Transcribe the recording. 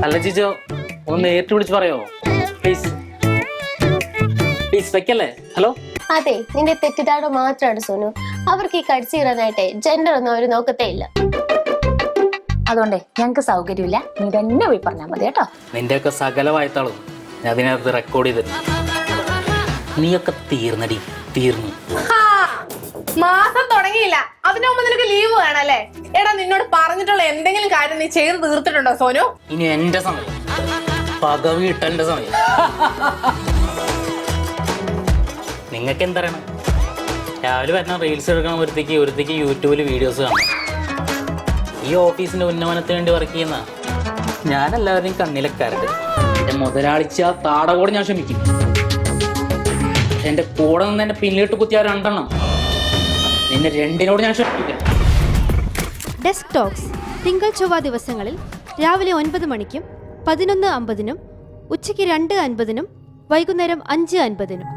അല്ല ജിജോ, ഒന്ന് നേരിട്ട് വിളിച്ച് പറയോ പ്ലീസ്? പ്ലീസ് വെക്കല്ലേ. ഹലോ. അതെ, നിന്റെ തെറ്റിദ്ധാരണ മാത്രമാണ് സോനു. അവർക്ക് ഈ കടിച്ചീറാനായിട്ടേ ജെൻഡർ ഒന്നും അവർ നോക്കത്തേ ഇല്ല. അതുകൊണ്ടേ ഞങ്ങക്ക് സൗകര്യമില്ല, നീ തന്നെ പോയി പറഞ്ഞാൽ മതി കേട്ടോ. നിന്റെയൊക്കെ സകല വായത്താളും ഞാൻ അതിനകത്ത് റെക്കോർഡ് ചെയ്ത്. നീയൊക്കെ തീർന്നടി, തീർന്നു. മാസം തുടങ്ങിയില്ല, അതിനു മുമ്പ് നിനക്ക് ലീവ് വേണല്ലേ? എടാ, നിന്നോട് പറഞ്ഞിട്ടുള്ള എന്തെങ്കിലും കാര്യം നീ ചെയ്ത് തീർത്തിട്ടുണ്ടോ സോനു? ഇനി എന്റെ സമയം, പക വീട്ടെന്റെ സമയം. നിങ്ങൾക്ക് എന്തറിയണം? രാവിലെ വരുന്ന റീൽസ് എടുക്കണം, ഒരുത്തേക്ക് യൂട്യൂബിൽ വീഡിയോസ് കാണണം. ഈ ഓഫീസിന്റെ ഉന്നമനത്തിന് വേണ്ടി വർക്ക് ചെയ്യുന്ന ഞാൻ എല്ലാവരുടെയും കണ്ണിലെക്കാരുത്. എന്റെ മുതലാളിച്ച താടകോട് ഞാൻ ക്ഷമിക്കും. എന്റെ കൂടെ നിന്ന് എന്റെ പിന്നിലിട്ട് കുത്തിയ രണ്ടെണ്ണം, നിന്നെ രണ്ടിനോട് ഞാൻ ക്ഷമിക്കില്ല. ഡെസ്ക് ടോക്സ് തിങ്കൾ ചൊവ്വ ദിവസങ്ങളിൽ രാവിലെ 9 മണിക്കും 11:50-നും ഉച്ചയ്ക്ക് 2:50-നും വൈകുന്നേരം 5:50-നും.